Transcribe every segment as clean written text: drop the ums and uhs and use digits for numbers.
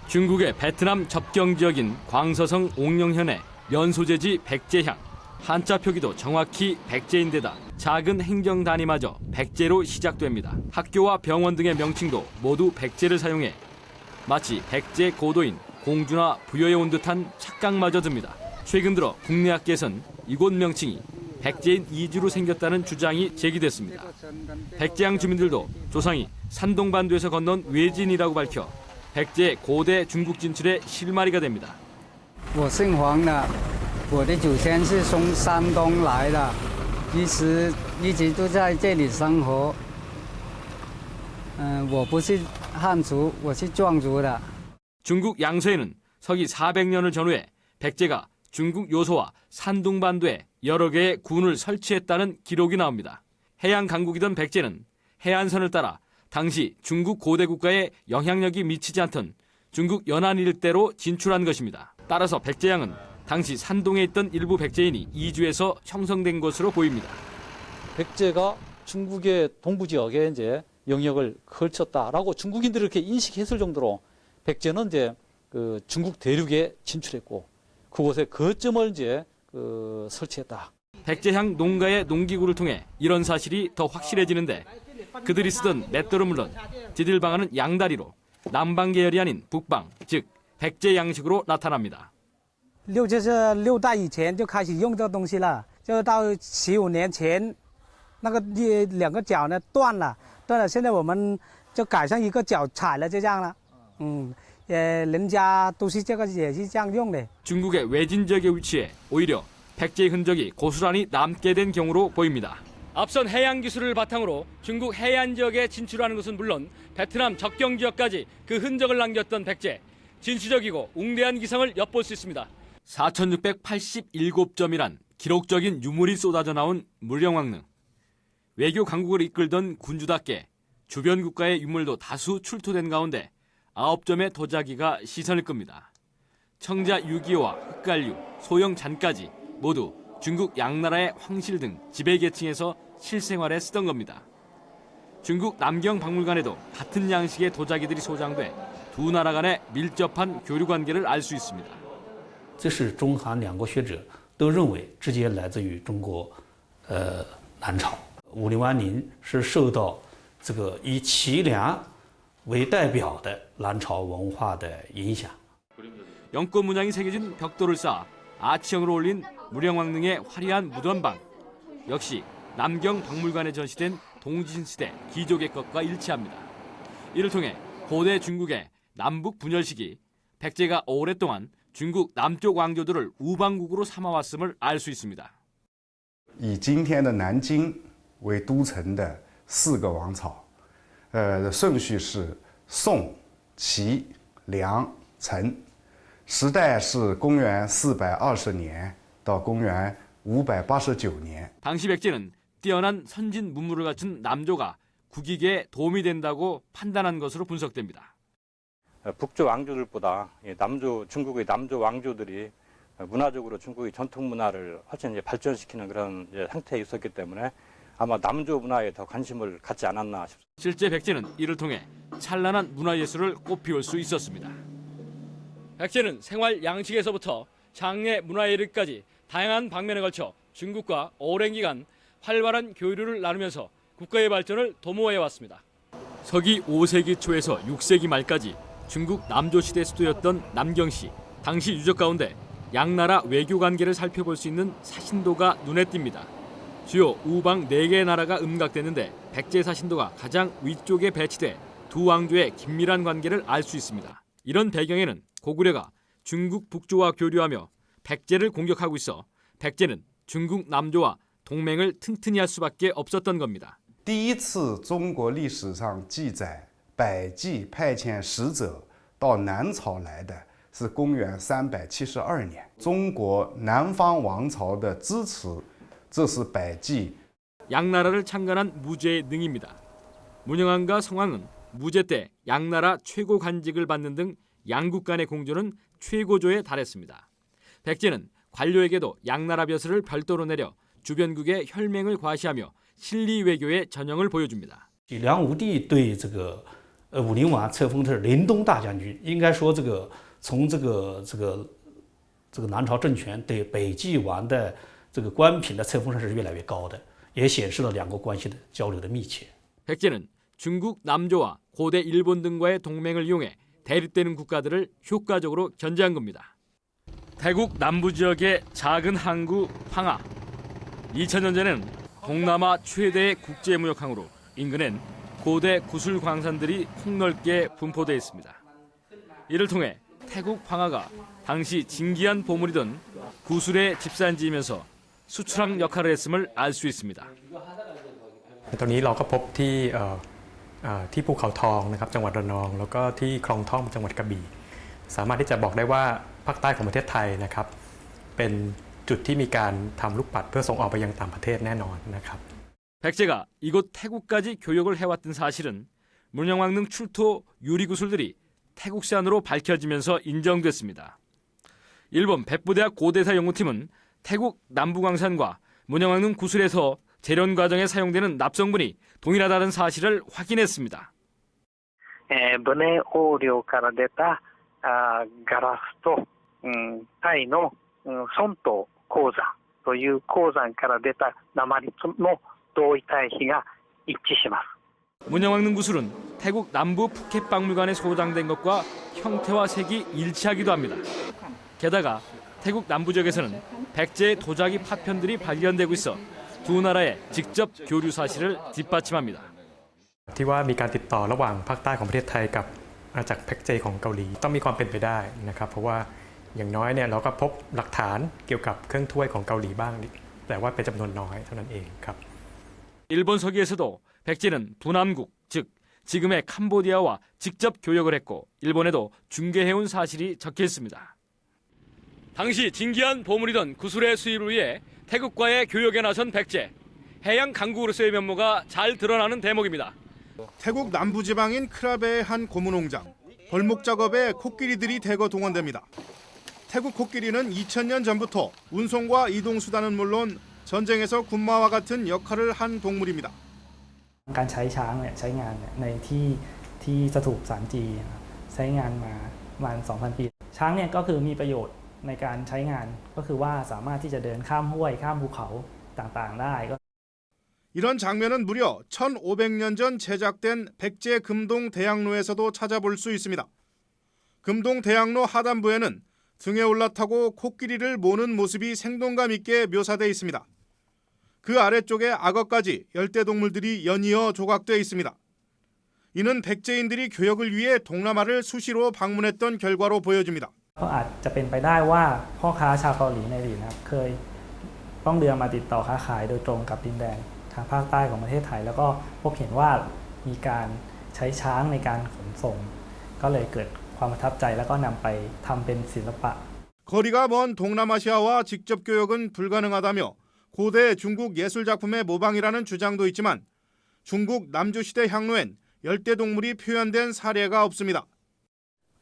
중국의 베트남 접경 지역인 광서성 옥령현의 면소재지 백제향. 한자 표기도 정확히 백제인데다 작은 행정단위마저 백제로 시작됩니다. 학교와 병원 등의 명칭도 모두 백제를 사용해 마치 백제 고도인 공주나 부여에 온 듯한 착각마저 듭니다. 최근 들어 국내 학계에선 이곳 명칭이 백제인 이주로 생겼다는 주장이 제기됐습니다. 백제향 주민들도 조상이 산동반도에서 건넌 외진이라고 밝혀 백제 고대 중국 진출의 실마리가 됩니다. 我姓黄的，我的祖先是从山东来的，一直都在这里生活。我不是汉族，我是壮族的。 중국 양서에는 서기 400년을 전후해 백제가 중국 요소와 산둥반도에 여러 개의 군을 설치했다는 기록이 나옵니다. 해양 강국이던 백제는 해안선을 따라 당시 중국 고대 국가에 영향력이 미치지 않던 중국 연안 일대로 진출한 것입니다. 따라서 백제향은 당시 산동에 있던 일부 백제인이 이주해서 형성된 것으로 보입니다. 백제가 중국의 동부 지역에 이제 영역을 걸쳤다라고 중국인들이 이렇게 인식했을 정도로 백제는 이제 그 중국 대륙에 진출했고 그곳에 거점을 이제 설치했다. 백제향 농가의 농기구를 통해 이런 사실이 더 확실해지는데 그들이 쓰던 맷돌은 물론 지들 방아는 양다리로 남방 계열이 아닌 북방, 즉 백제 양식으로 나타납니다. 就是6代以前就开始用这个东西了，就到15年前，那个2个脚呢断了，现在我们就改成一个脚踩了就这样了。人家都是这个也是这样用的。 중국의 외진 지역에 위치해 오히려 백제의 흔적이 고스란히 남게 된 경우로 보입니다. 앞선 해양 기술을 바탕으로 중국 해안 지역에 진출하는 것은 물론 베트남 접경 지역까지 그 흔적을 남겼던 백제. 진취적이고 웅대한 기상을 엿볼 수 있습니다. 4,687점이란 기록적인 유물이 쏟아져 나온 무령왕릉. 외교 강국을 이끌던 군주답게 주변 국가의 유물도 다수 출토된 가운데 9점의 도자기가 시선을 끕니다. 청자 6.25와 흑갈류, 소형 잔까지 모두 중국 양나라의 황실 등 지배계층에서 실생활에 쓰던 겁니다. 중국 남경박물관에도 같은 양식의 도자기들이 소장돼 두 나라 간의 밀접한 교류 관계를 알 수 있습니다. 这是中韩两国学者都认为直接来自于中国南朝。武陵湾陵是受到这个以齐梁为代表的南朝文化的影响。 영권 문양이 새겨진 벽돌을 쌓아 아치형으로 올린 무령왕릉의 화려한 무덤방. 역시 남경박물관에 전시된 동진시대 기족의 것과 일치합니다. 이를 통해 고대 중국의 남북 분열 시기 백제가 오랫동안 중국 남쪽 왕조들을 우방국으로 삼아왔음을 알 수 있습니다. 以今天的南京为都城的4个王朝，顺序是宋、齐、梁、陈，时代是公元420年到公元589年。 당시 백제는 뛰어난 선진 문물을 갖춘 남조가 국익에 도움이 된다고 판단한 것으로 분석됩니다. 북조 왕조들보다 중국의 남조 왕조들이 문화적으로 중국의 전통 문화를 훨씬 이제 발전시키는 그런 이제 상태에 있었기 때문에 아마 남조 문화에 더 관심을 갖지 않았나 싶습니다. 실제 백제는 이를 통해 찬란한 문화예술을 꽃피울 수 있었습니다. 백제는 생활 양식에서부터 장례 문화예술까지 다양한 방면에 걸쳐 중국과 오랜 기간 활발한 교류를 나누면서 국가의 발전을 도모해왔습니다. 서기 5세기 초에서 6세기 말까지 중국 남조시대 수도였던 남경시. 당시 유적 가운데 양나라 외교관계를 살펴볼 수 있는 사신도가 눈에 띕니다. 주요 우방 4개의 나라가 음각되는데 백제 사신도가 가장 위쪽에 배치돼 두 왕조의 긴밀한 관계를 알 수 있습니다. 이런 배경에는 고구려가 중국 북조와 교류하며 백제를 공격하고 있어 백제는 중국 남조와 동맹을 튼튼히 할 수밖에 없었던 겁니다. 第一次中国历史上记载百济派遣使者到南朝来的是公元372年，中国南方王朝的支持，这是百济。 양나라를 창간한 무제의 능입니다. 문영왕과 성왕은 무제 때 양나라 최고 관직을 받는 등 양국 간의 공조는 최고조에 달했습니다. 백제는 관료에게도 양나라 벼슬을 별도로 내려 주변국의 혈맹을 과시하며 실리 외교의 전형을 보여줍니다. 梁武帝对这个武陵王册封的是临东大将军，应该说从这个南朝政权对北纪王的这个官品的册封上是越来越高的，也显示了两国关系的交流的密切。 백제는 중국 남조와 고대 일본 등과의 동맹을 이용해 대립되는 국가들을 효과적으로 견제한 겁니다. 태국 남부 지역의 작은 항구 황하. 2000년대는 동남아 최대의 국제무역항으로 인근엔 고대 구슬 광산들이 폭넓게 분포되어 있습니다. 이를 통해 태국 황하가 당시 진기한 보물이던 구슬의 집산지이면서 수출항 역할을 했음을 알 수 있습니다. ตอนนี้เราก็พบที่ภูเขาทองนะครับจังหวัดระนองแล้วก็ที่คลองท่อมจังหวัดกระบี่สามารถที่จะบอกได้ว่าภาคใต้ของประเทศไทยนะครับเป็นจุดที่มีการทำลูกปัดเพื่อส่งออกไปยังต่างประเทศแน่นอนนะครับ 백제가 이곳 태국까지 교역을 해왔던 사실은 문영왕릉 출토 유리구슬들이 태국산으로 밝혀지면서 인정됐습니다. 일본 백부대학 고대사 연구팀은 태국 남부광산과 문영왕릉 구슬에서 재련 과정에 사용되는 납성분이 동일하다는 사실을 확인했습니다. ブネオー領から出たガラスと、タイの孫東鉱山という鉱山から出た鉛の同位体比が一致します。 문영왕릉 구슬은 태국 남부 푸켓 박물관에 소장된 것과 형태와 색이 일치하기도 합니다. 게다가 태국 남부 지역에서는 백제의 도자기 파편들이 발견되고 있어 두 나라의 직접 교류 사실을 뒷받침합니다. ที่ว่ามีการติดต่อระหว่างภาคใต้ของประเทศไทยกับอาณาจักรเพกเจของเกาหลีต้องมีความเป็นไปได้นะครับเพราะว่าอย่างน้อยเนี่ยเราก็พบหลักฐานเกี่ยวกับเครื่องถ้วยของเกาหลีบ้างแต่ว่าเป็นจำนวนน้อยเท่านั้นเองครับ 일본 서기에서도 백제는 부남국, 즉 지금의 캄보디아와 직접 교역을 했고 일본에도 중개해온 사실이 적혀 있습니다. 당시 진기한 보물이던 구슬의 수입을 위해 태국과의 교역에 나선 백제. 해양 강국으로서의 면모가 잘 드러나는 대목입니다. 태국 남부지방인 크라베의 한 고무농장. 벌목 작업에 코끼리들이 대거 동원됩니다. 태국 코끼리는 2000년 전부터 운송과 이동수단은 물론 전쟁에서 군마와 같은 역할을 한 동물입니다. การใช้ช้างเนี่ยใช้งานในที่สถูปสารจีใช้งานมาประมาณ 2,000 ปี ช้างเนี่ยก็คือมีประโยชน์ในการใช้งานก็คือว่าสามารถที่จะเดินข้ามห้วยข้ามภูเขาต่างๆได้ 이런 장면은 무려 1500년 전 제작된 백제 금동 대양로에서도 찾아볼 수 있습니다. 금동 대양로 하단부에는 등에 올라타고 코끼리를 모는 모습이 생동감 있게 묘사되어 있습니다. 그 아래쪽에 악어까지 열대동물들이 연이어 조각되어 있습니다. 이는 백제인들이 교역을 위해 동남아를 수시로 방문했던 결과로 보여집니다. ก็อาจจะเป็นไปได้ว่าพ่อค้าชาวเกาหลีในอดีตนะครับเคยต้องเรือมาติดต่อค้าขายโดยตรงกับดินแดนทางภาคใต้ของประเทศไทยแล้วก็พบเห็นว่ามีการใช้ช้างในการขนส่งก็เลยเกิดความประทับใจแล้วก็นำไปทำเป็นศิลปะ 거리가 먼 동남아시아와 직접 교역은 불가능하다며 고대 중국 예술작품의 모방이라는 주장도 있지만 중국 남조시대 향로엔 열대동물이 표현된 사례가 없습니다.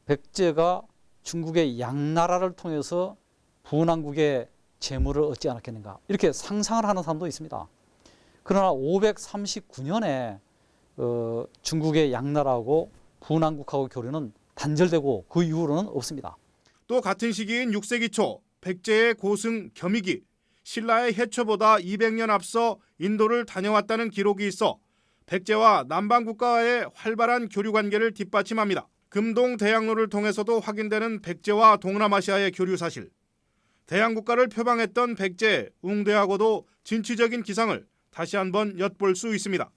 백제가 중국의 양나라를 통해서 부남국의 재물을 얻지 않았겠는가 이렇게 상상을 하는 사람도 있습니다. 그러나 539년에 중국의 양나라하고 부남국하고 교류는 단절되고 그 이후로는 없습니다. 또 같은 시기인 6세기 초 백제의 고승 겸익이 신라의 해초보다 200년 앞서 인도를 다녀왔다는 기록이 있어 백제와 남방국가와의 활발한 교류 관계를 뒷받침합니다. 금동 대양로를 통해서도 확인되는 백제와 동남아시아의 교류 사실. 대양국가를 표방했던 백제, 웅대하고도 진취적인 기상을 다시 한번 엿볼 수 있습니다.